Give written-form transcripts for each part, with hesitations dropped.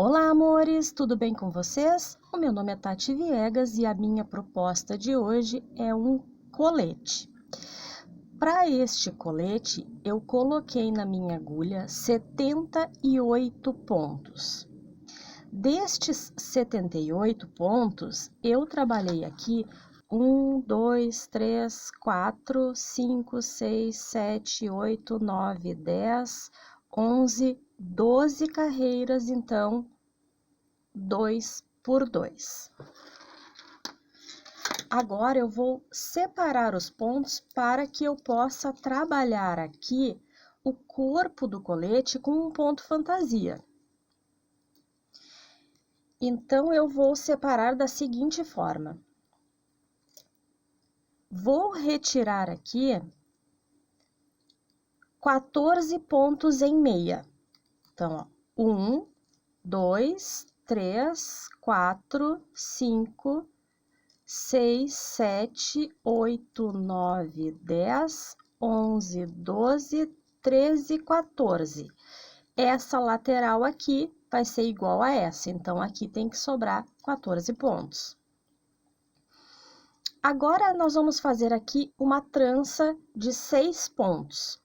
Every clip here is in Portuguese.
Olá, amores! Tudo bem com vocês? O meu nome é Tati Viegas e a minha proposta de hoje é um colete. Para este colete, eu coloquei na minha agulha 78 pontos. Destes 78 pontos, eu trabalhei aqui 1, 2, 3, 4, 5, 6, 7, 8, 9, 10, 11, 12 carreiras, então 2 por 2. Agora eu vou separar os pontos para que eu possa trabalhar aqui o corpo do colete com um ponto fantasia. Então, eu vou separar da seguinte forma. Vou retirar aqui 14 pontos em meia. Então, ó, 1, 2, 3, 4, 5, 6, 7, 8, 9, 10, 11, 12, 13, 14. Essa lateral aqui vai ser igual a essa, então aqui tem que sobrar 14 pontos. Agora, nós vamos fazer aqui uma trança de 6 pontos,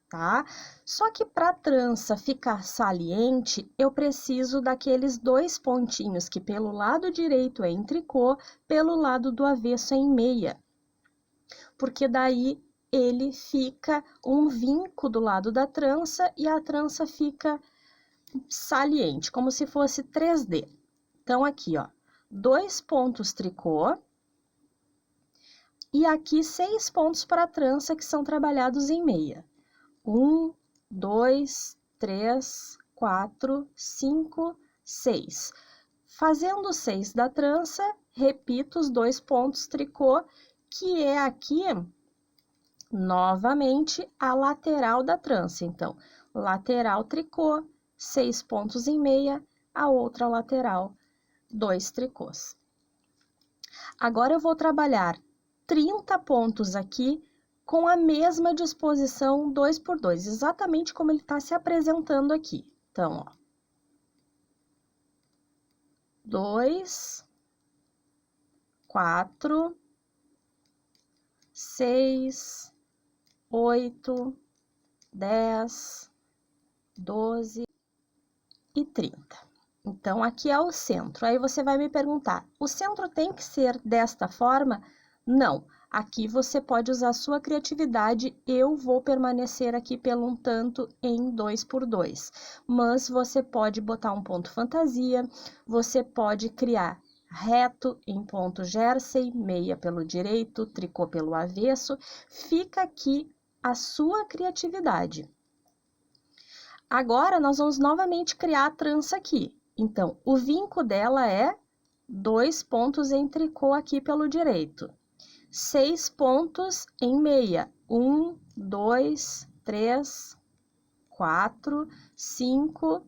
tá? Só que para a trança ficar saliente, eu preciso daqueles 2 pontinhos que pelo lado direito é em tricô, pelo lado do avesso é em meia. Porque daí ele fica um vinco do lado da trança e a trança fica saliente, como se fosse 3D. Então, aqui, ó, 2 pontos tricô e aqui 6 pontos para a trança que são trabalhados em meia. 1, 2, 3, 4, 5, 6. Fazendo 6 da trança, repito os 2 pontos tricô, que é aqui, novamente, a lateral da trança. Então, lateral tricô, 6 pontos em meia, a outra lateral, 2 tricôs. Agora, eu vou trabalhar 30 pontos aqui com a mesma disposição 2 por 2, exatamente como ele está se apresentando aqui. Então, ó, 2, 4, 6, 8, 10, 12 e 30. Então, aqui é o centro. Aí você vai me perguntar, o centro tem que ser desta forma? Não. Aqui você pode usar a sua criatividade, eu vou permanecer aqui pelo um tanto em 2 por 2. Mas você pode botar um ponto fantasia, você pode criar reto em ponto jersey, meia pelo direito, tricô pelo avesso. Fica aqui a sua criatividade. Agora, nós vamos novamente criar a trança aqui. Então, o vinco dela é 2 pontos em tricô aqui pelo direito. 6 pontos em meia. 1, 2, 3, 4, 5,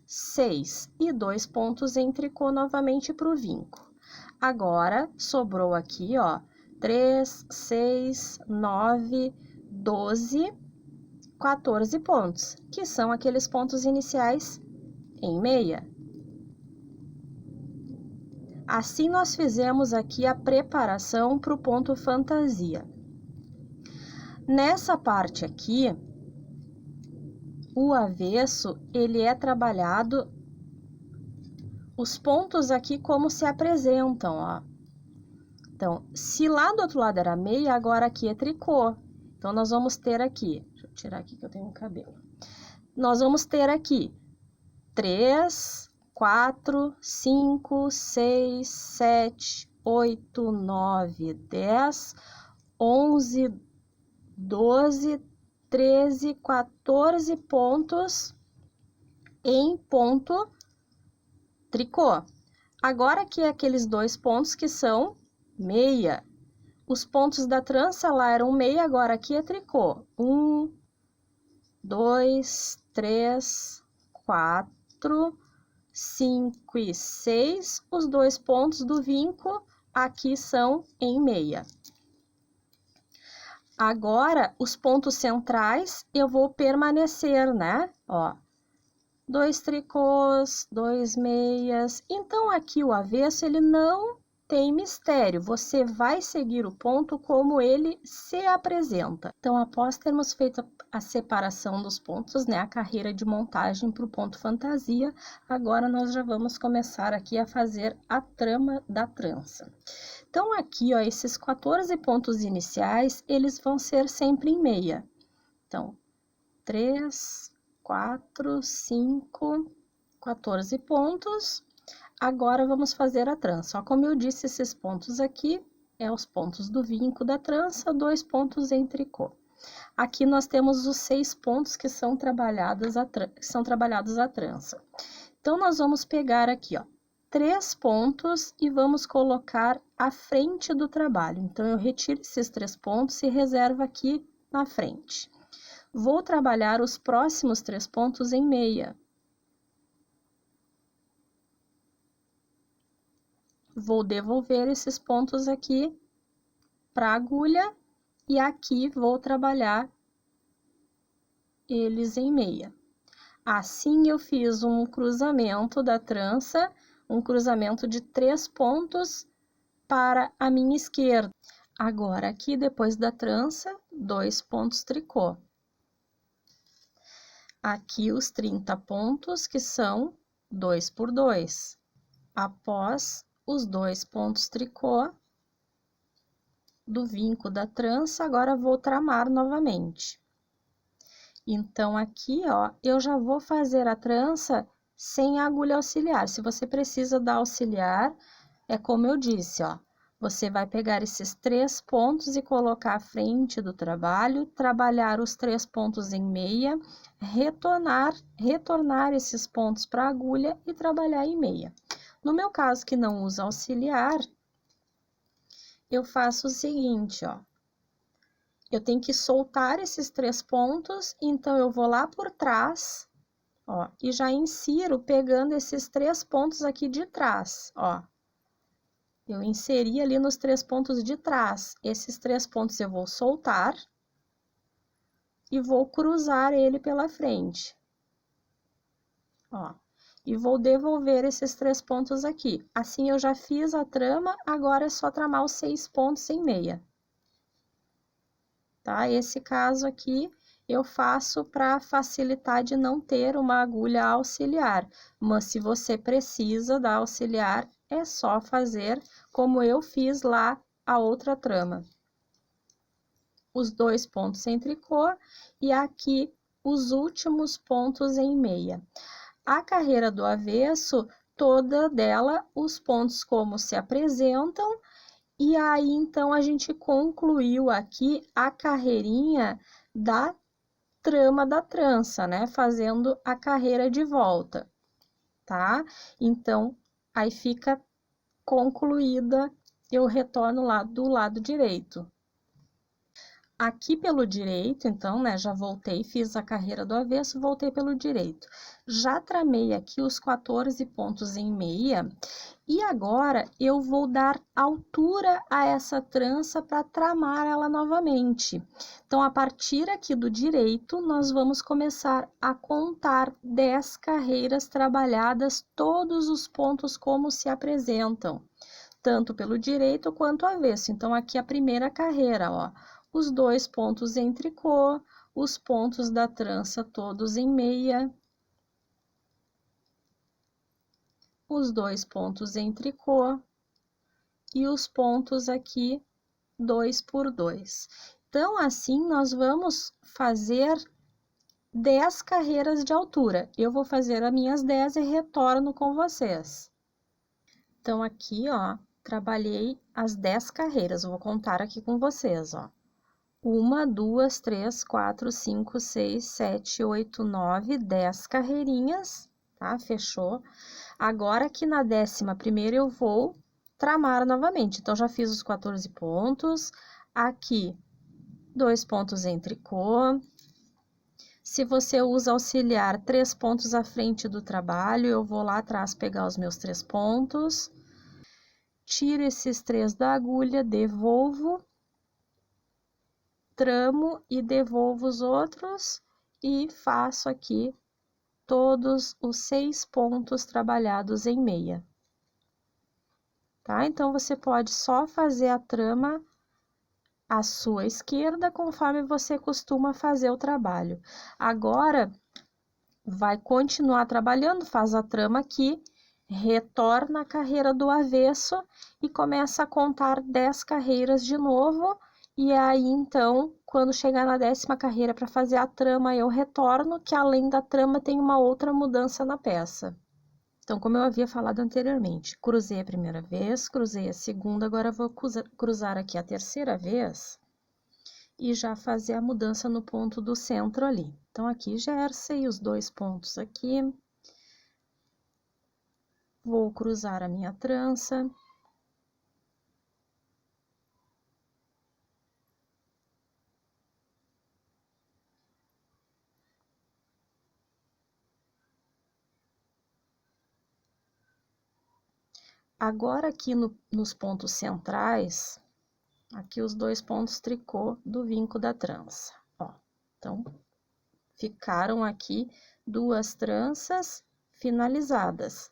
6. E 2 pontos em tricô novamente para o vinco. Agora, sobrou aqui, ó, 3, 6, 9, 12, 14 pontos, que são aqueles pontos iniciais em meia. Assim, nós fizemos aqui a preparação para o ponto fantasia. Nessa parte aqui, o avesso, ele é trabalhado, os pontos aqui como se apresentam, ó. Então, se lá do outro lado era meia, agora aqui é tricô. Então, nós vamos ter aqui, deixa eu tirar aqui que eu tenho um cabelo. Nós vamos ter aqui 3, 4, 5, 6, 7, 8, 9, 10, 11, 12, 13, 14 pontos em ponto tricô. Agora, aqui é aqueles 2 pontos que são meia. Os pontos da trança lá eram meia, agora aqui é tricô. 1, 2, 3, 4, 5 e 6, os 2 pontos do vinco aqui são em meia. Agora, os pontos centrais eu vou permanecer, né? Ó, 2 tricôs, 2 meias. Então, aqui o avesso, ele não tem mistério, você vai seguir o ponto como ele se apresenta. Então, após termos feito a separação dos pontos, né, a carreira de montagem para o ponto fantasia, agora nós já vamos começar aqui a fazer a trama da trança. Então, aqui, ó, esses 14 pontos iniciais, eles vão ser sempre em meia. Então, 3, 4, 5, 14 pontos. Agora, vamos fazer a trança. Ó, como eu disse, esses pontos aqui é os pontos do vinco da trança, 2 pontos em tricô. Aqui nós temos os 6 pontos que são trabalhados a trança. Então, nós vamos pegar aqui, ó, 3 pontos e vamos colocar à frente do trabalho. Então, eu retiro esses 3 pontos e reservo aqui na frente. Vou trabalhar os próximos 3 pontos em meia. Vou devolver esses pontos aqui para a agulha e aqui vou trabalhar eles em meia. Assim, eu fiz um cruzamento da trança, um cruzamento de 3 pontos para a minha esquerda. Agora, aqui depois da trança, 2 pontos tricô. Aqui os 30 pontos, que são 2 por 2. Após os 2 pontos tricô do vinco da trança, agora vou tramar novamente. Então, aqui, ó, eu já vou fazer a trança sem a agulha auxiliar. Se você precisa da auxiliar, é como eu disse, ó, você vai pegar esses 3 pontos e colocar à frente do trabalho, trabalhar os 3 pontos em meia, retornar esses pontos para a agulha e trabalhar em meia. No meu caso, que não usa auxiliar, eu faço o seguinte, ó. Eu tenho que soltar esses 3 pontos, então eu vou lá por trás, ó, e já insiro pegando esses 3 pontos aqui de trás, ó. Eu inseri ali nos 3 pontos de trás. Esses 3 pontos eu vou soltar e vou cruzar ele pela frente, ó. E vou devolver esses 3 pontos aqui. Assim, eu já fiz a trama, agora é só tramar os 6 pontos em meia. Tá? Esse caso aqui, eu faço para facilitar de não ter uma agulha auxiliar. Mas se você precisa da auxiliar, é só fazer como eu fiz lá a outra trama. Os 2 pontos em tricô e aqui os últimos pontos em meia. A carreira do avesso, toda dela, os pontos como se apresentam, e aí, então, a gente concluiu aqui a carreirinha da trama da trança, né? Fazendo a carreira de volta, tá? Então, aí fica concluída, eu retorno lá do lado direito. Aqui pelo direito, então, né, já voltei, fiz a carreira do avesso, voltei pelo direito. Já tramei aqui os 14 pontos em meia, e agora eu vou dar altura a essa trança para tramar ela novamente. Então, a partir aqui do direito, nós vamos começar a contar 10 carreiras trabalhadas, todos os pontos como se apresentam, tanto pelo direito quanto avesso. Então, aqui a primeira carreira, ó. Os 2 pontos em tricô, os pontos da trança todos em meia, os 2 pontos em tricô e os pontos aqui 2 por 2. Então, assim, nós vamos fazer 10 carreiras de altura. Eu vou fazer as minhas 10 e retorno com vocês. Então, aqui, ó, trabalhei as 10 carreiras. Eu vou contar aqui com vocês, ó. 1, 2, 3, 4, 5, 6, 7, 8, 9, 10 carreirinhas, tá? Fechou. Agora, aqui na 11ª eu vou tramar novamente. Então, já fiz os 14 pontos. Aqui, 2 pontos em tricô. Se você usa auxiliar, 3 pontos à frente do trabalho, eu vou lá atrás pegar os meus 3 pontos. Tiro esses 3 da agulha, devolvo. Tramo e devolvo os outros e faço aqui todos os 6 pontos trabalhados em meia. Tá? Então, você pode só fazer a trama à sua esquerda, conforme você costuma fazer o trabalho. Agora, vai continuar trabalhando, faz a trama aqui, retorna a carreira do avesso e começa a contar 10 carreiras de novo. E aí, então, quando chegar na 10ª carreira para fazer a trama, eu retorno, que além da trama tem uma outra mudança na peça. Então, como eu havia falado anteriormente, cruzei a primeira vez, cruzei a segunda, agora vou cruzar aqui a terceira vez e já fazer a mudança no ponto do centro ali. Então, aqui jersey, os 2 pontos aqui. Vou cruzar a minha trança. Agora, aqui nos pontos centrais, aqui os 2 pontos tricô do vinco da trança, ó. Então, ficaram aqui 2 tranças finalizadas.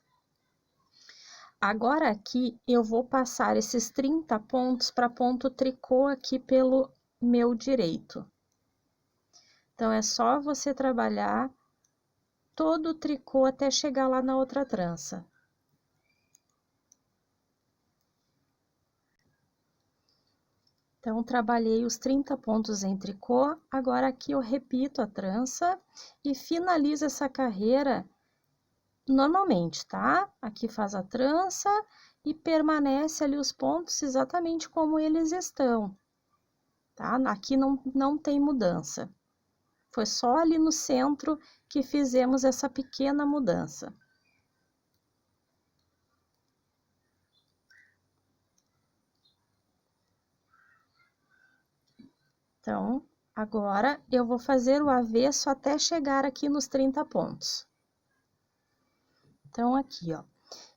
Agora, aqui, eu vou passar esses 30 pontos para ponto tricô aqui pelo meu direito. Então, é só você trabalhar todo o tricô até chegar lá na outra trança. Então, trabalhei os 30 pontos em tricô, agora aqui eu repito a trança e finalizo essa carreira normalmente, tá? Aqui faz a trança e permanece ali os pontos exatamente como eles estão, tá? Aqui não tem mudança. Foi só ali no centro que fizemos essa pequena mudança. Então, agora eu vou fazer o avesso até chegar aqui nos 30 pontos. Então, aqui, ó,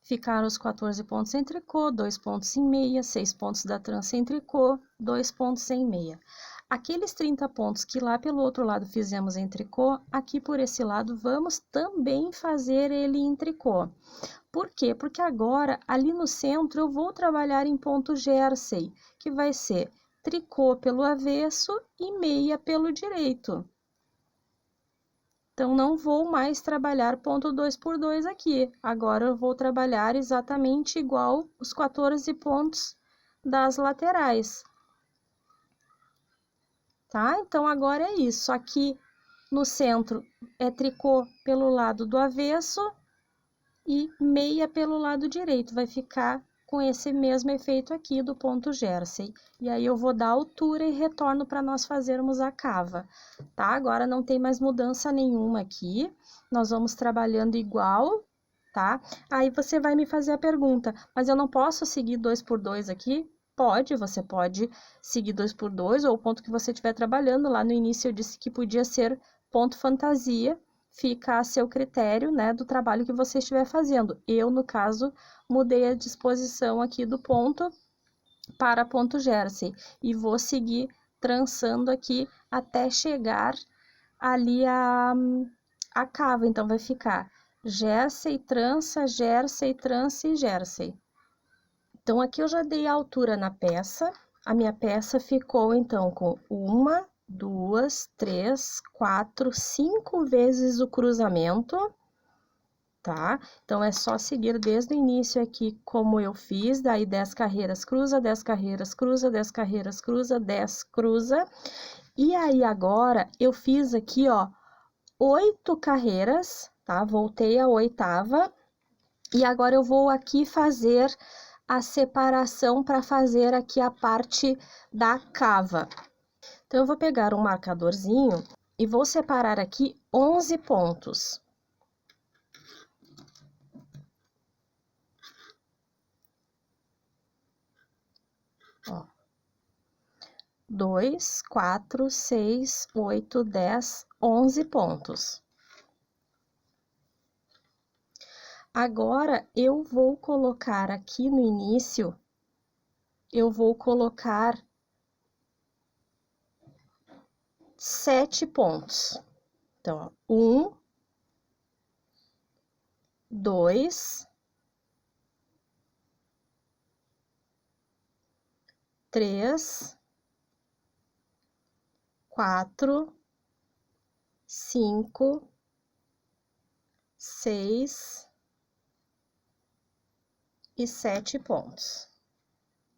ficaram os 14 pontos em tricô, 2 pontos em meia, 6 pontos da trança em tricô, 2 pontos em meia. Aqueles 30 pontos que lá pelo outro lado fizemos em tricô, aqui por esse lado vamos também fazer ele em tricô. Por quê? Porque agora, ali no centro, eu vou trabalhar em ponto jersey, que vai ser tricô pelo avesso e meia pelo direito. Então, não vou mais trabalhar ponto 2 por 2 aqui. Agora, eu vou trabalhar exatamente igual os 14 pontos das laterais. Tá? Então, agora é isso. Aqui no centro é tricô pelo lado do avesso e meia pelo lado direito. Vai ficar com esse mesmo efeito aqui do ponto jersey. E aí, eu vou dar altura e retorno para nós fazermos a cava, tá? Agora, não tem mais mudança nenhuma aqui. Nós vamos trabalhando igual, tá? Aí, você vai me fazer a pergunta, mas eu não posso seguir 2 por 2 aqui? Pode, você pode seguir 2 por 2 ou o ponto que você estiver trabalhando. Lá no início, eu disse que podia ser ponto fantasia. Fica a seu critério, né, do trabalho que você estiver fazendo. Eu, no caso, mudei a disposição aqui do ponto para ponto jersey e vou seguir trançando aqui até chegar ali a cava. Então, vai ficar jersey, trança e jersey. Então, aqui eu já dei a altura na peça. A minha peça ficou, então, com 1, 2, 3, 4, 5 vezes o cruzamento, tá? Então, é só seguir desde o início aqui como eu fiz, daí 10 carreiras cruza, 10 carreiras cruza, 10 carreiras cruza, 10 cruza. E aí, agora, eu fiz aqui, ó, 8 carreiras, tá? Voltei a 8ª. E agora, eu vou aqui fazer a separação para fazer aqui a parte da cava. Então, eu vou pegar um marcadorzinho e vou separar aqui 11 pontos. Ó. 2, 4, 6, 8, 10, 11 pontos. Agora, eu vou colocar aqui no início, eu vou colocar 7 pontos. Então, ó, 1, 2, 3, 4, 5, 6 e 7 pontos.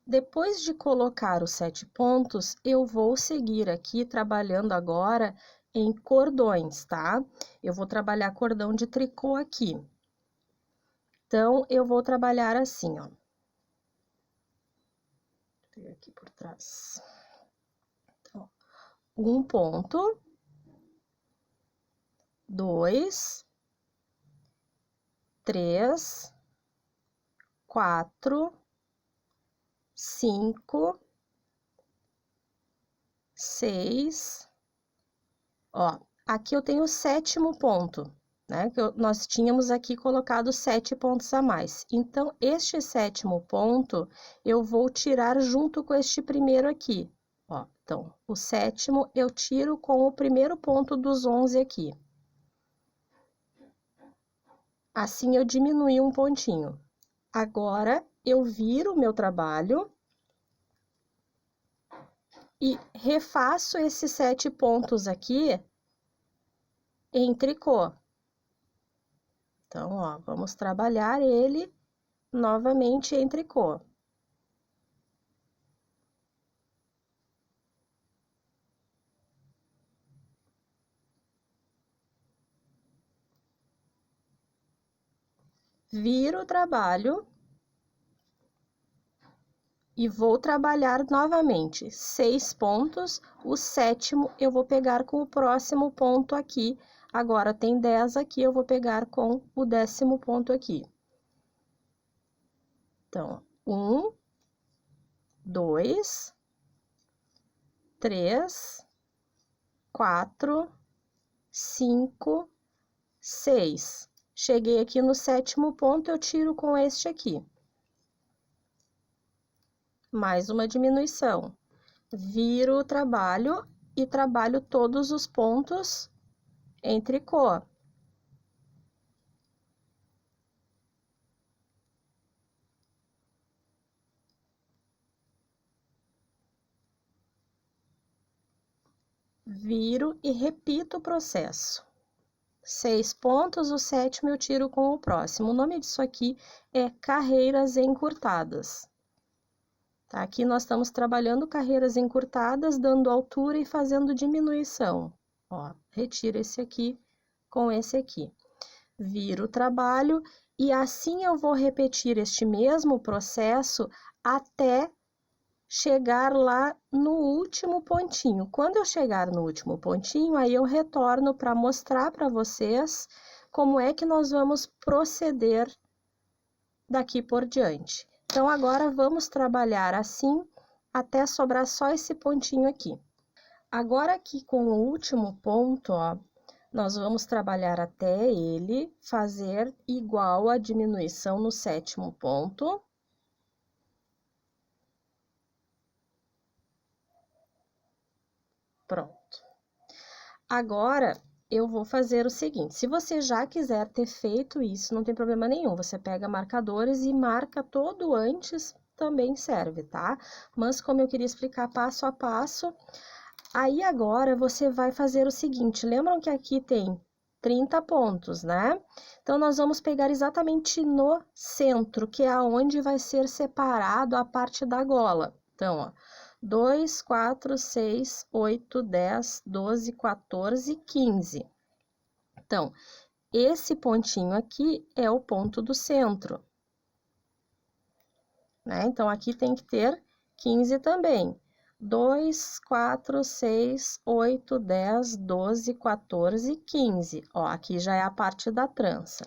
Depois de colocar os 7 pontos, eu vou seguir aqui trabalhando agora em cordões, tá? Eu vou trabalhar cordão de tricô aqui. Então, eu vou trabalhar assim, ó. Vou pegar aqui por trás. Então, 1 ponto, 2, 3, 4, 5, 6, ó, aqui eu tenho o 7º ponto, né? Nós tínhamos aqui colocado 7 pontos a mais. Então, este 7º ponto, eu vou tirar junto com este primeiro aqui, ó. Então, o 7º eu tiro com o primeiro ponto dos 11 aqui. Assim, eu diminui um pontinho. Agora, eu viro o meu trabalho e refaço esses 7 pontos aqui em tricô. Então, ó, vamos trabalhar ele novamente em tricô. Viro o trabalho e vou trabalhar novamente 6 pontos, o 7º eu vou pegar com o próximo ponto aqui. Agora, tem 10 aqui, eu vou pegar com o 10º ponto aqui. Então, 1, 2, 3, 4, 5, 6. Cheguei aqui no 7º ponto, eu tiro com este aqui. Mais uma diminuição. Viro o trabalho e trabalho todos os pontos em tricô. Viro e repito o processo. 6 pontos, o 7º eu tiro com o próximo. O nome disso aqui é carreiras encurtadas. Tá? Aqui nós estamos trabalhando carreiras encurtadas, dando altura e fazendo diminuição. Ó, retiro esse aqui com esse aqui. Viro o trabalho e assim eu vou repetir este mesmo processo até chegar lá no último pontinho. Quando eu chegar no último pontinho, aí eu retorno para mostrar para vocês como é que nós vamos proceder daqui por diante. Então, agora vamos trabalhar assim até sobrar só esse pontinho aqui. Agora, aqui com o último ponto, ó, nós vamos trabalhar até ele fazer igual a diminuição no 7º ponto. Pronto. Agora, eu vou fazer o seguinte, se você já quiser ter feito isso, não tem problema nenhum, você pega marcadores e marca todo antes, também serve, tá? Mas como eu queria explicar passo a passo, aí agora você vai fazer o seguinte, lembram que aqui tem 30 pontos, né? Então, nós vamos pegar exatamente no centro, que é aonde vai ser separado a parte da gola. Então, ó, 2, 4, 6, 8, 10, 12, 14, 15. Então, esse pontinho aqui é o ponto do centro, né? Então, aqui tem que ter 15 também. 2, 4, 6, 8, 10, 12, 14, 15. Ó, aqui já é a parte da trança.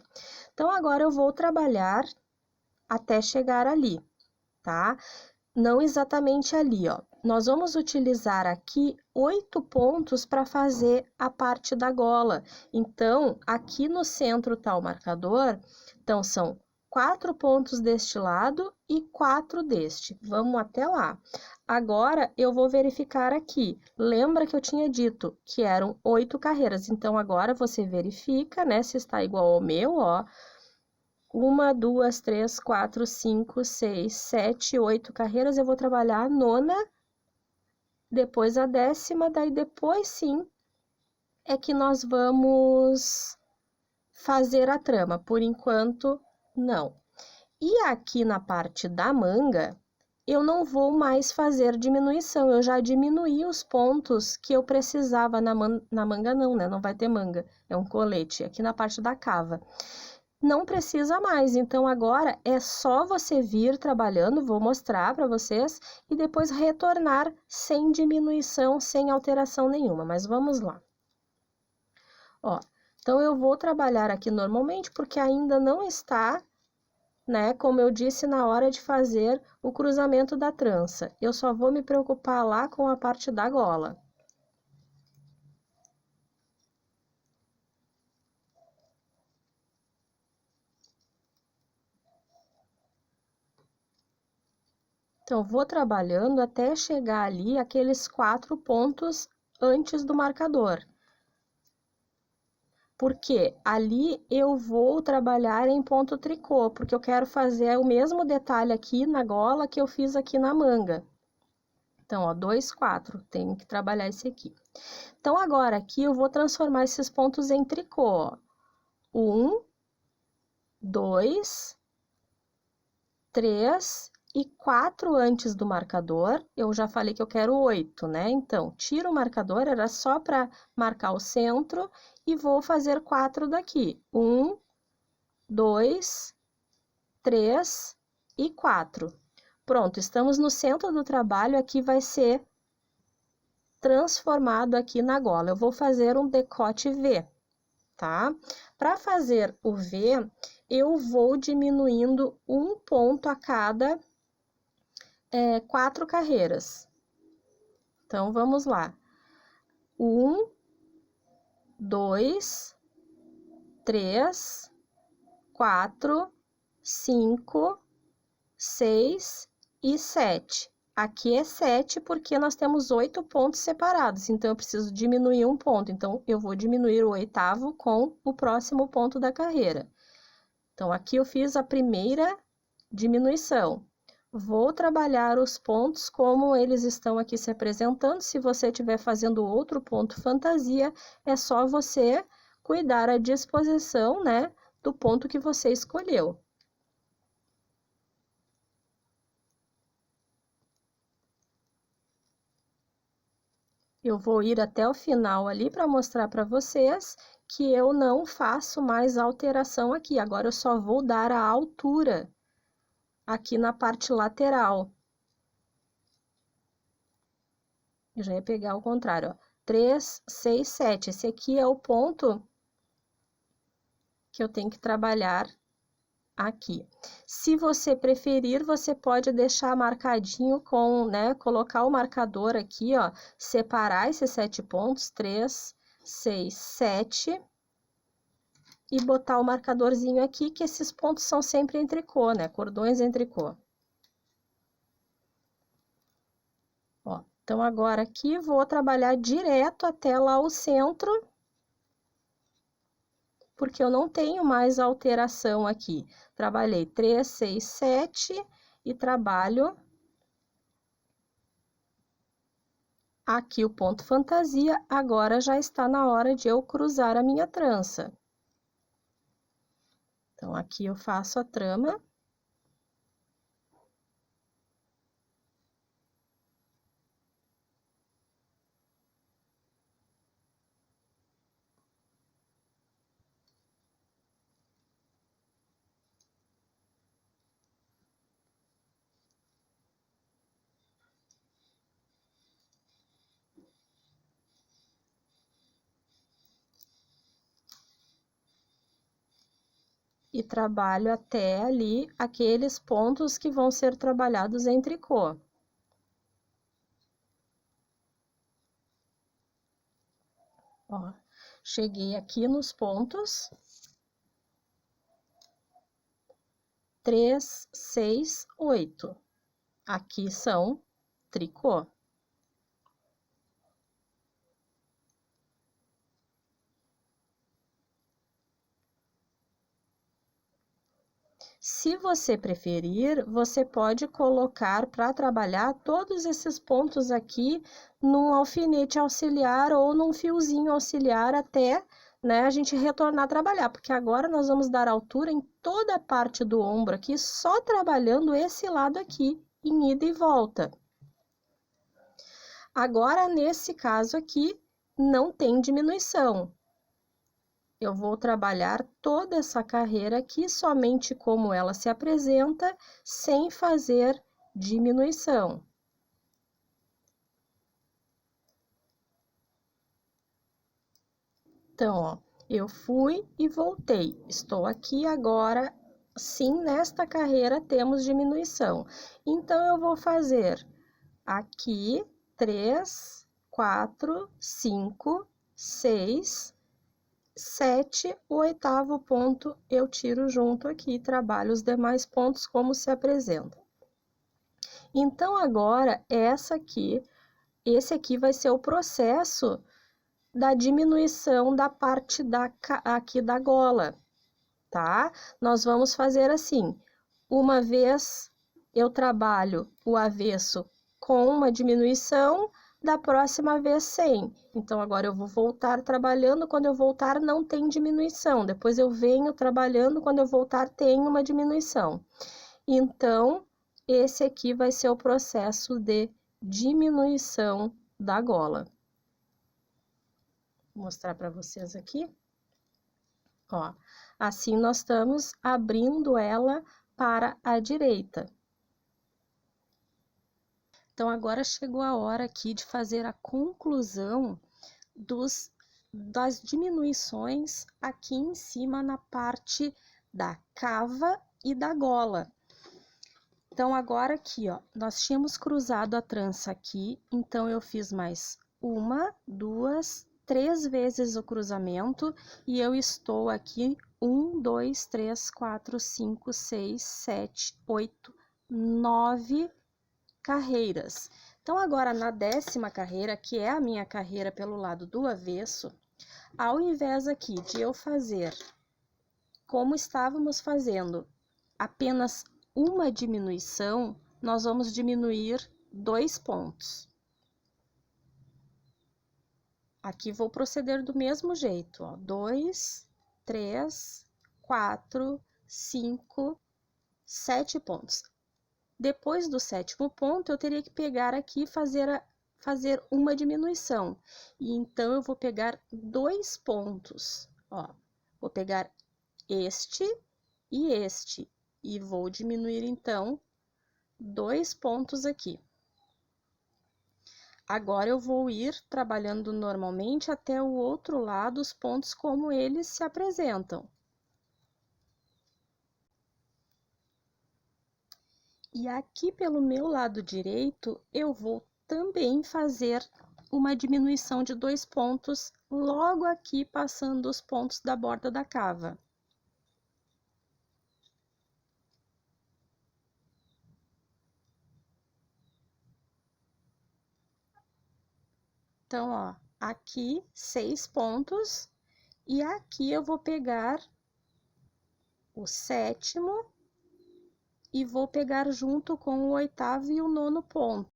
Então, agora eu vou trabalhar até chegar ali, tá? Não exatamente ali, ó. Nós vamos utilizar aqui 8 pontos para fazer a parte da gola. Então, aqui no centro tá o marcador, então são 4 pontos deste lado e 4 deste. Vamos até lá. Agora, eu vou verificar aqui. Lembra que eu tinha dito que eram 8 carreiras. Então, agora você verifica, né, se está igual ao meu, ó. 1, 2, 3, 4, 5, 6, 7, 8 carreiras, eu vou trabalhar a nona, depois a 10ª, daí depois sim é que nós vamos fazer a trama. Por enquanto, não. E aqui na parte da manga, eu não vou mais fazer diminuição, eu já diminuí os pontos que eu precisava na manga não, né? Não vai ter manga, é um colete, aqui na parte da cava. Não precisa mais, então agora é só você vir trabalhando, vou mostrar para vocês, e depois retornar sem diminuição, sem alteração nenhuma, mas vamos lá. Ó, então eu vou trabalhar aqui normalmente, porque ainda não está, né, como eu disse, na hora de fazer o cruzamento da trança. Eu só vou me preocupar lá com a parte da gola. Então, vou trabalhando até chegar ali aqueles 4 pontos antes do marcador. Porque ali eu vou trabalhar em ponto tricô, porque eu quero fazer o mesmo detalhe aqui na gola que eu fiz aqui na manga. Então, ó, 2, 4, tenho que trabalhar esse aqui. Então, agora aqui eu vou transformar esses pontos em tricô, ó. 1, 2, 3 e 4 antes do marcador. Eu já falei que eu quero 8, né? Então, tiro o marcador, era só para marcar o centro, e vou fazer 4 daqui. 1, 2, 3 e 4. Pronto, estamos no centro do trabalho, aqui vai ser transformado aqui na gola. Eu vou fazer um decote V, tá? Para fazer o V, eu vou diminuindo um ponto a cada 4 carreiras. Então, vamos lá. 1, 2, 3, 4, 5, 6 e 7. Aqui é 7 porque nós temos 8 pontos separados, então eu preciso diminuir um ponto. Então, eu vou diminuir o 8º com o próximo ponto da carreira. Então, aqui eu fiz a primeira diminuição. Vou trabalhar os pontos como eles estão aqui se apresentando. Se você estiver fazendo outro ponto fantasia, é só você cuidar a disposição, né, do ponto que você escolheu. Eu vou ir até o final ali para mostrar para vocês que eu não faço mais alteração aqui. Agora eu só vou dar a altura aqui na parte lateral. Eu já ia pegar o contrário, ó. 3, 6, 7. Esse aqui é o ponto que eu tenho que trabalhar aqui. Se você preferir, você pode deixar marcadinho com, né, colocar o marcador aqui, ó, separar esses 7 pontos, 3, 6, 7, e botar o marcadorzinho aqui, que esses pontos são sempre em tricô, né, cordões em tricô. Ó, então, agora aqui vou trabalhar direto até lá o centro, porque eu não tenho mais alteração aqui. Trabalhei 3, 6, 7 e trabalho aqui o ponto fantasia. Agora já está na hora de eu cruzar a minha trança. Então, aqui eu faço a trama. E trabalho até ali aqueles pontos que vão ser trabalhados em tricô. Ó, cheguei aqui nos pontos 3, 6, 8. Aqui são tricô. Se você preferir, você pode colocar para trabalhar todos esses pontos aqui num alfinete auxiliar ou num fiozinho auxiliar até, né, a gente retornar a trabalhar, porque agora nós vamos dar altura em toda a parte do ombro aqui, só trabalhando esse lado aqui, em ida e volta. Agora, nesse caso aqui, não tem diminuição. Eu vou trabalhar toda essa carreira aqui somente como ela se apresenta, sem fazer diminuição. Então, ó, eu fui e voltei. Estou aqui agora, sim, nesta carreira temos diminuição. Então, eu vou fazer aqui 3, 4, 5, 6, 7, o 8º ponto eu tiro junto aqui e trabalho os demais pontos como se apresenta. Então, agora, esse aqui vai ser o processo da diminuição da parte aqui da gola, tá? Nós vamos fazer assim, uma vez eu trabalho o avesso com uma diminuição, da próxima vez sem. Então, agora eu vou voltar trabalhando, quando eu voltar não tem diminuição. Depois eu venho trabalhando, quando eu voltar tem uma diminuição. Então, esse aqui vai ser o processo de diminuição da gola. Vou mostrar para vocês aqui. Ó, assim nós estamos abrindo ela para a direita. Então, agora chegou a hora aqui de fazer a conclusão das diminuições aqui em cima na parte da cava e da gola. Então, agora aqui, ó, nós tínhamos cruzado a trança aqui, então eu fiz mais 1, 2, 3 vezes o cruzamento e eu estou aqui 1, 2, 3, 4, 5, 6, 7, 8, 9 carreiras. Então, agora na 10ª carreira, que é a minha carreira pelo lado do avesso, ao invés aqui de eu fazer, como estávamos fazendo, apenas uma diminuição, nós vamos diminuir 2 pontos. Aqui vou proceder do mesmo jeito, ó, 2, 3, 4, 5, 7 pontos. Depois do 7º ponto, eu teria que pegar aqui e fazer uma diminuição. E então, eu vou pegar 2 pontos, ó. Vou pegar este e vou diminuir, então, 2 pontos aqui. Agora, eu vou ir trabalhando normalmente até o outro lado, os pontos como eles se apresentam. E aqui pelo meu lado direito, eu vou também fazer uma diminuição de 2 pontos, logo aqui passando os pontos da borda da cava. Então, ó, aqui 6 pontos, e aqui eu vou pegar o 7º e vou pegar junto com o 8º e o 9º ponto.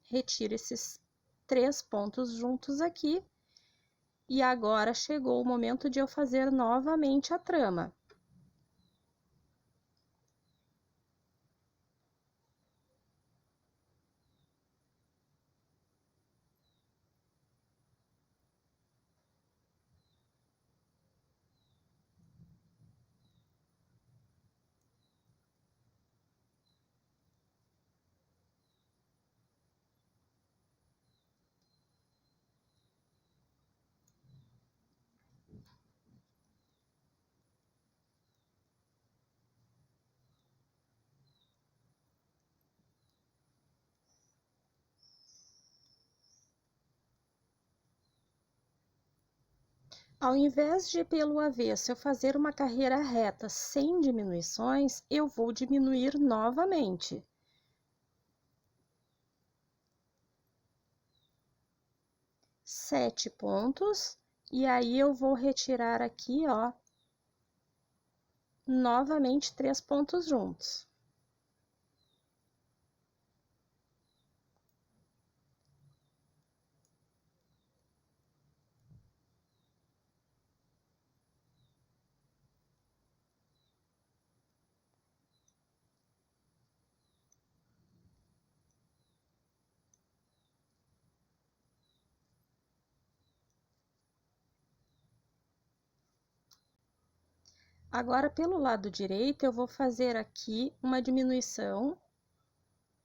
Retiro esses 3 pontos juntos aqui, e agora chegou o momento de eu fazer novamente a trama. Ao invés de pelo avesso eu fazer uma carreira reta sem diminuições, eu vou diminuir novamente. Sete pontos, E aí, eu vou retirar aqui, ó, novamente 3 pontos juntos. Agora, pelo lado direito, eu vou fazer aqui uma diminuição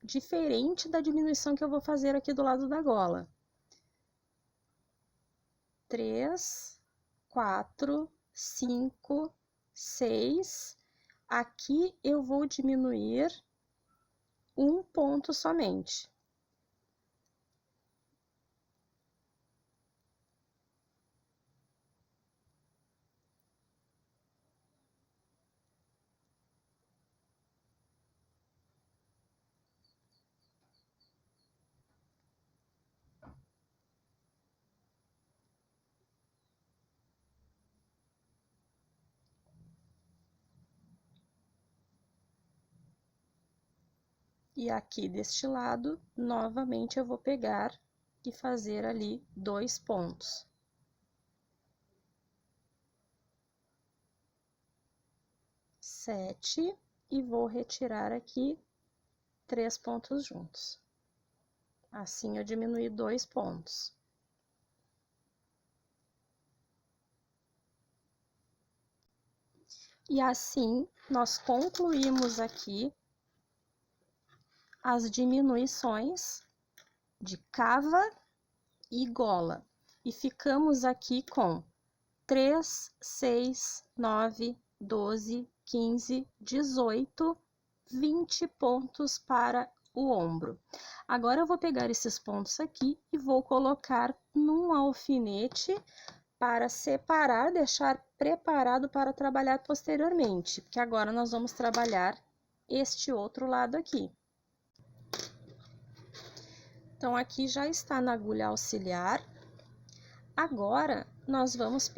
diferente da diminuição que eu vou fazer aqui do lado da gola. 3, 4, 5, 6. Aqui eu vou diminuir um ponto somente. E aqui deste lado, novamente, eu vou pegar e fazer ali 2 pontos. 7, e vou retirar aqui 3 pontos juntos. Assim, eu diminuí 2 pontos. E assim, nós concluímos aqui as diminuições de cava e gola. E ficamos aqui com 3, 6, 9, 12, 15, 18, 20 pontos para o ombro. Agora, eu vou pegar esses pontos aqui e vou colocar num alfinete para separar, deixar preparado para trabalhar posteriormente, porque agora nós vamos trabalhar este outro lado aqui. Então, aqui já está na agulha auxiliar. Agora, nós vamos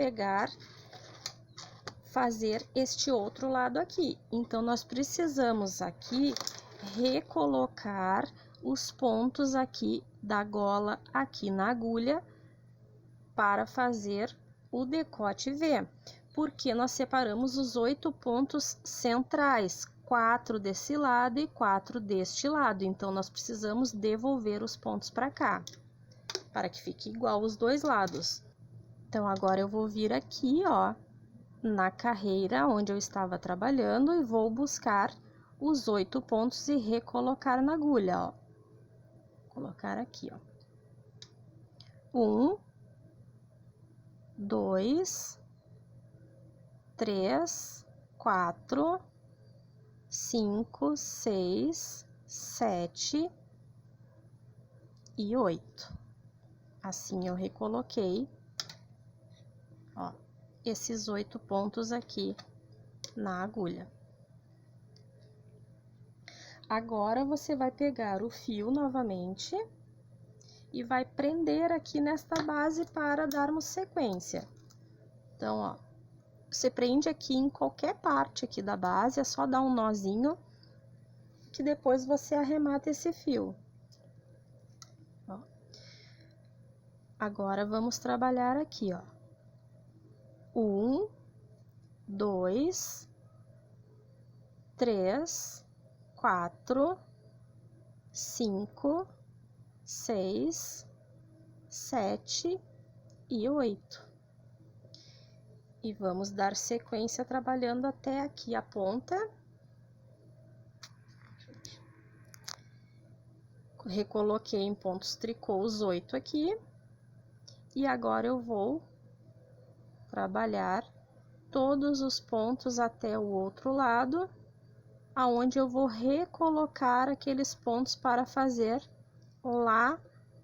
fazer este outro lado aqui. Então, nós precisamos aqui recolocar os pontos aqui da gola aqui na agulha para fazer o decote V, porque nós separamos os 8 pontos centrais, 4 desse lado e 4 deste lado. Então, nós precisamos devolver os pontos para cá, para que fique igual os dois lados. Então, agora eu vou vir aqui, ó, na carreira onde eu estava trabalhando e vou buscar os 8 pontos e recolocar na agulha, ó. Colocar aqui, ó. 1, 2, 3, 4, 5, 6, 7 e 8. Assim, eu recoloquei, ó, esses 8 pontos aqui na agulha. Agora, você vai pegar o fio novamente e vai prender aqui nesta base para darmos sequência. Então, ó, você prende aqui em qualquer parte aqui da base, é só dar um nozinho que depois você arremata esse fio. Ó. Agora, vamos trabalhar aqui, ó. 1, 2, 3, 4, 5, 6, 7 e 8. E vamos dar sequência trabalhando até aqui a ponta. Recoloquei em pontos tricô os 8 aqui. E agora eu vou trabalhar todos os pontos até o outro lado, aonde eu vou recolocar aqueles pontos para fazer lá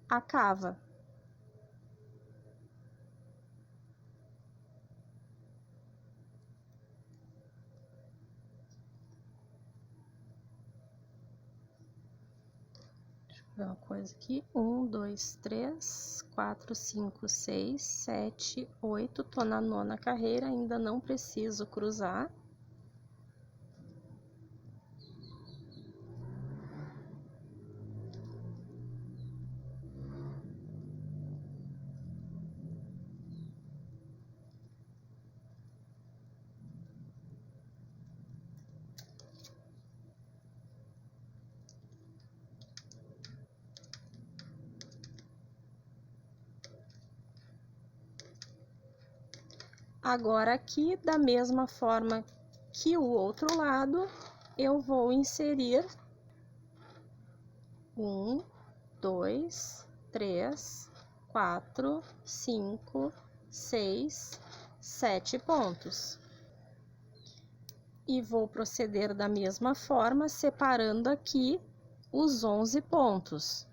a cava. Uma coisa aqui, 1, 2, 3, 4, 5, 6, 7, 8, tô na 9ª carreira, ainda não preciso cruzar. Agora aqui, da mesma forma que o outro lado, eu vou inserir 1, 2, 3, 4, 5, 6, 7 pontos. E vou proceder da mesma forma, separando aqui os 11 pontos.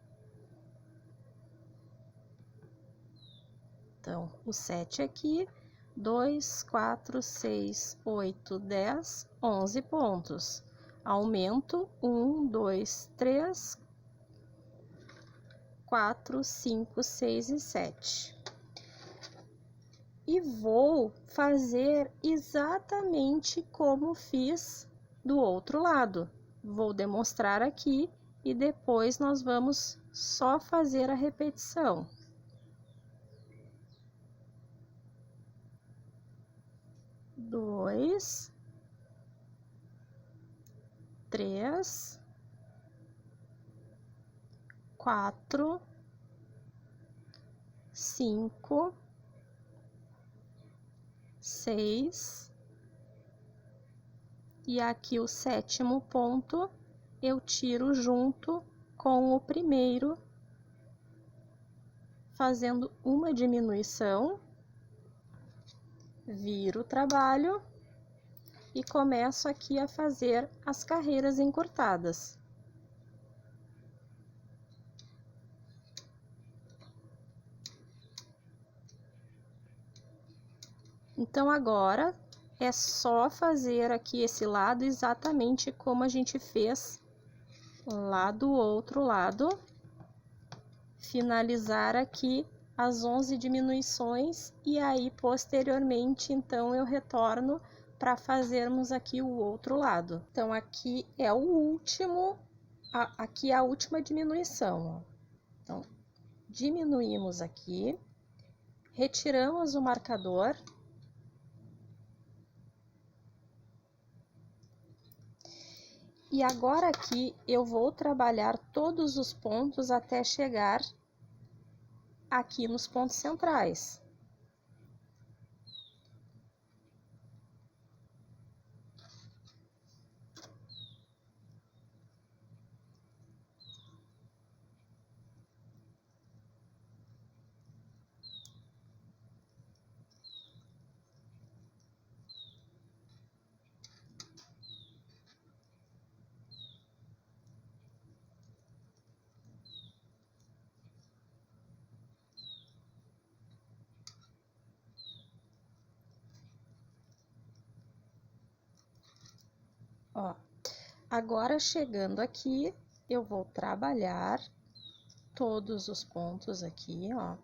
Então, o 7 aqui, 2, 4, 6, 8, 10, 11 pontos. Aumento 1, 2, 3, 4, 5, 6 e 7. E vou fazer exatamente como fiz do outro lado. Vou demonstrar aqui e depois nós vamos só fazer a repetição. 2, 3, 4, 5, 6, e aqui o 7º ponto eu tiro junto com o primeiro, fazendo uma diminuição, viro o trabalho e começo aqui a fazer as carreiras encurtadas. Então, agora é só fazer aqui esse lado exatamente como a gente fez lá do outro lado. Finalizar aqui as 11 diminuições e aí, posteriormente, então, eu retorno para fazermos aqui o outro lado. Então, aqui é o último, aqui é a última diminuição, ó. Então, diminuímos aqui, retiramos o marcador. E agora aqui eu vou trabalhar todos os pontos até chegar aqui nos pontos centrais. Ó, agora chegando aqui, eu vou trabalhar todos os pontos aqui, ó.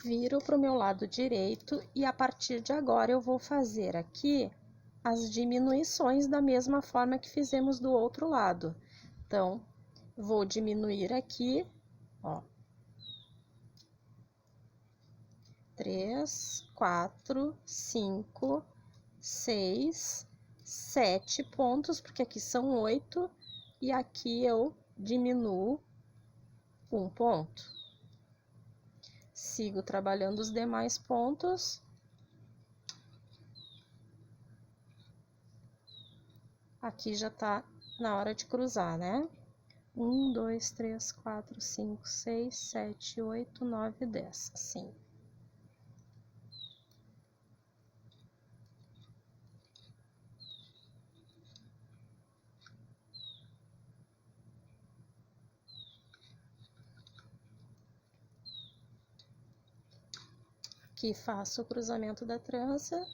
Viro para o meu lado direito e a partir de agora eu vou fazer aqui as diminuições da mesma forma que fizemos do outro lado. Então, vou diminuir aqui, ó. 3, 4, 5, 6, 7 pontos, porque aqui são 8, e aqui eu diminuo um ponto. Sigo trabalhando os demais pontos. Aqui já tá na hora de cruzar, né? 1, 2, 3, 4, 5, 6, 7, 8, 9, 10. Assim. Aqui faço o cruzamento da trança.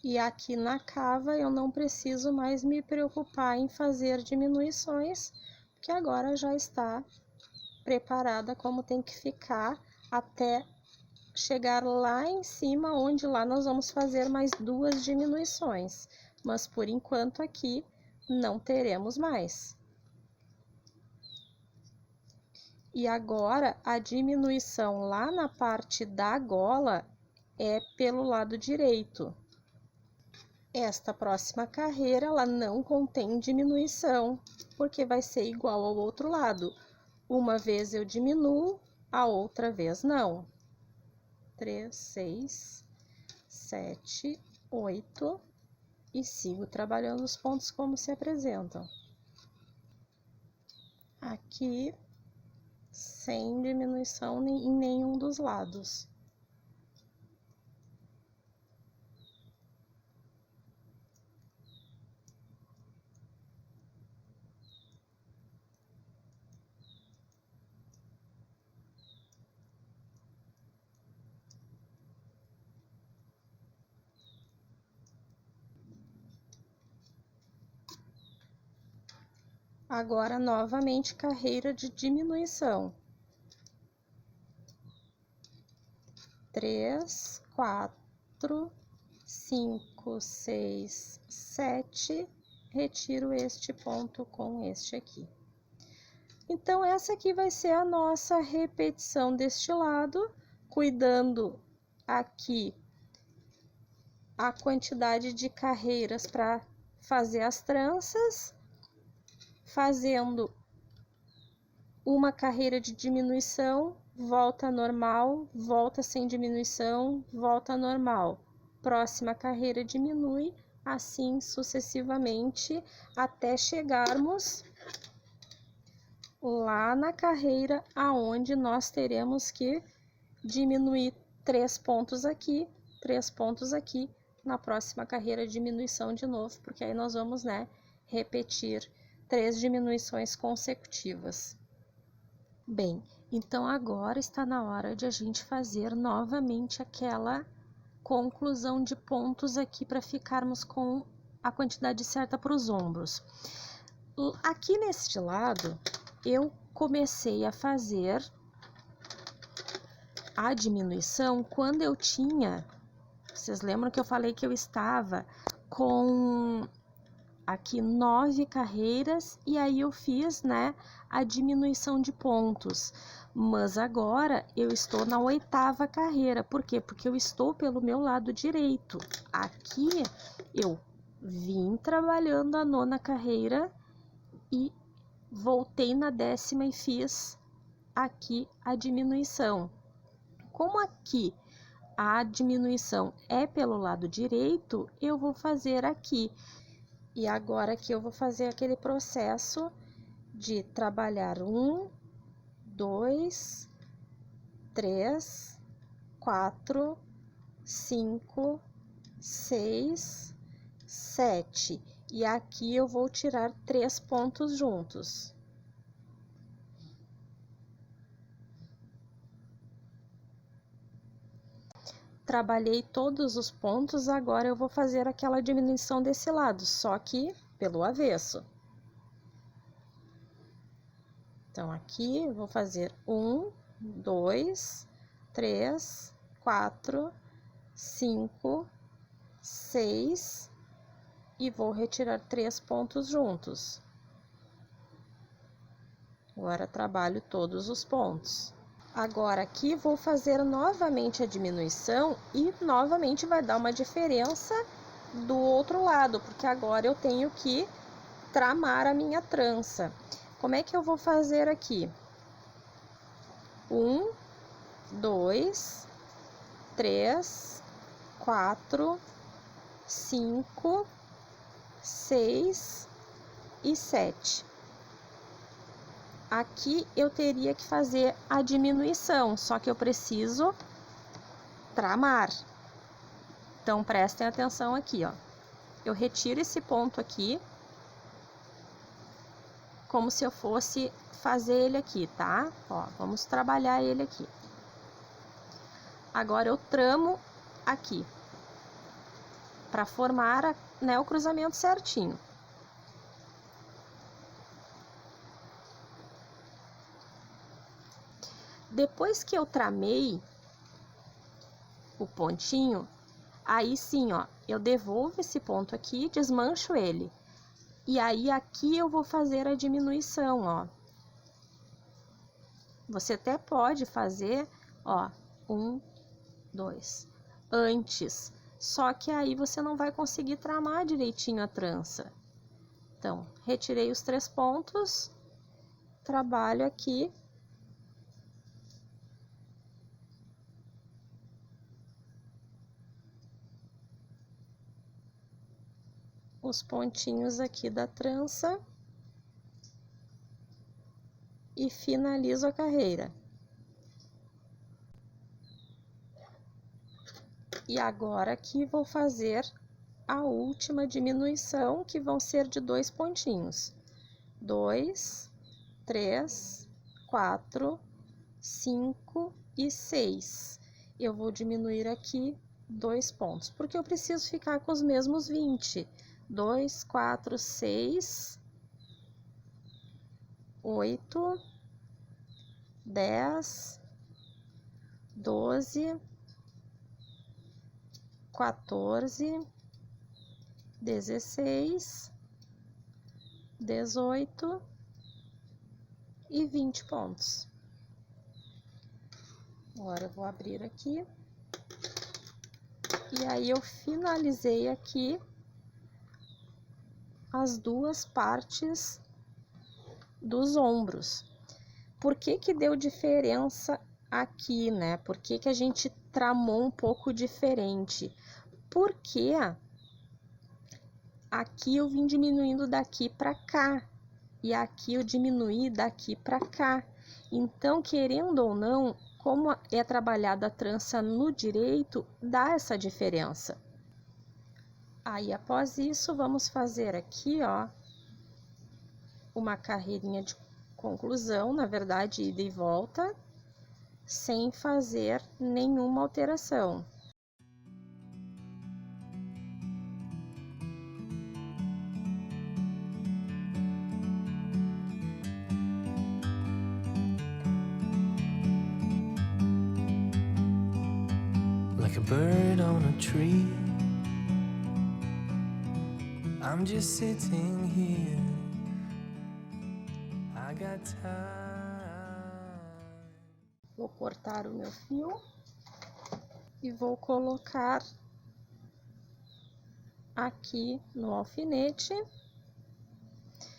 E aqui na cava eu não preciso mais me preocupar em fazer diminuições, porque agora já está preparada como tem que ficar até chegar lá em cima, onde lá nós vamos fazer mais 2 diminuições. Mas por enquanto aqui não teremos mais. E agora a diminuição lá na parte da gola é pelo lado direito. Esta próxima carreira, ela não contém diminuição, porque vai ser igual ao outro lado. Uma vez eu diminuo, a outra vez não. 3, 6, 7, 8 e sigo trabalhando os pontos como se apresentam. Aqui, sem diminuição em nenhum dos lados. Agora, novamente, carreira de diminuição. 3, 4, 5, 6, 7, retiro este ponto com este aqui. Então, essa aqui vai ser a nossa repetição deste lado, cuidando aqui a quantidade de carreiras para fazer as tranças, fazendo uma carreira de diminuição, volta normal, volta sem diminuição, volta normal. Próxima carreira diminui, assim sucessivamente, até chegarmos lá na carreira aonde nós teremos que diminuir 3 pontos aqui, 3 pontos aqui. Na próxima carreira, diminuição de novo, porque aí nós vamos, né, repetir 3 diminuições consecutivas. Bem, então agora está na hora de a gente fazer novamente aquela conclusão de pontos aqui para ficarmos com a quantidade certa para os ombros. Aqui neste lado, eu comecei a fazer a diminuição quando eu tinha, vocês lembram que eu falei que eu estava com aqui 9 carreiras e aí eu fiz, né, a diminuição de pontos. Mas agora eu estou na 8ª carreira. Por quê? Porque eu estou pelo meu lado direito. Aqui eu vim trabalhando a 9ª carreira e voltei na 10ª e fiz aqui a diminuição. Como aqui a diminuição é pelo lado direito, eu vou fazer aqui. E agora aqui eu vou fazer aquele processo de trabalhar 1, 2, 3, 4, 5, 6, 7. E aqui eu vou tirar 3 pontos juntos. Trabalhei todos os pontos, agora eu vou fazer aquela diminuição desse lado, só que pelo avesso. Então, aqui eu vou fazer 1, 2, 3, 4, 5, 6 e vou retirar 3 pontos juntos. Agora, trabalho todos os pontos. Agora, aqui vou fazer novamente a diminuição e novamente vai dar uma diferença do outro lado, porque agora eu tenho que tramar a minha trança. Como é que eu vou fazer aqui? 1, 2, 3, 4, 5, 6 e 7. aqui eu teria que fazer a diminuição, só que eu preciso tramar. Então, prestem atenção aqui, ó. Eu retiro esse ponto aqui, como se eu fosse fazer ele aqui, tá? Ó, vamos trabalhar ele aqui. Agora eu tramo aqui, para formar, né, o cruzamento certinho. Depois que eu tramei o pontinho, aí sim, ó, eu devolvo esse ponto aqui, desmancho ele. E aí aqui eu vou fazer a diminuição, ó. Você até pode fazer, ó, 1, 2, antes. Só que aí você não vai conseguir tramar direitinho a trança. Então, retirei os 3 pontos, trabalho aqui. Os pontinhos aqui da trança e finalizo a carreira. E agora aqui vou fazer a última diminuição, que vão ser de 2 pontinhos. 2, 3, 4, 5 e 6. Eu vou diminuir aqui 2 pontos, porque eu preciso ficar com os mesmos 20. 2, 4, 6, 8, 10, 12, 14, 16, 18 e 20 pontos. Agora eu vou abrir aqui. E aí eu finalizei aqui as 2 partes dos ombros. Por que que deu diferença aqui, né? Por que que a gente tramou um pouco diferente? Porque aqui eu vim diminuindo daqui para cá e aqui eu diminuí daqui para cá. Então, querendo ou não, como é trabalhada a trança no direito, dá essa diferença. Aí, após isso, vamos fazer aqui, ó, uma carreirinha de conclusão, na verdade, ida e volta, sem fazer nenhuma alteração. Like a bird on a tree, I'm just sitting here. I got time. Vou cortar o meu fio e vou colocar aqui no alfinete.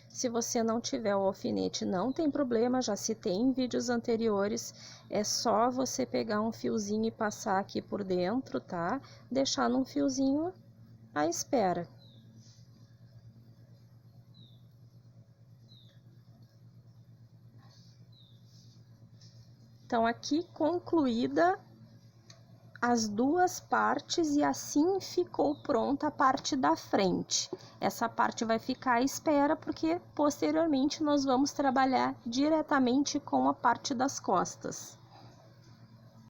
Se você não tiver o alfinete, não tem problema, já citei em vídeos anteriores, é só você pegar um fiozinho e passar aqui por dentro, tá? Deixar num fiozinho à espera. Então, aqui concluída as 2 partes e assim ficou pronta a parte da frente. Essa parte vai ficar à espera porque posteriormente nós vamos trabalhar diretamente com a parte das costas.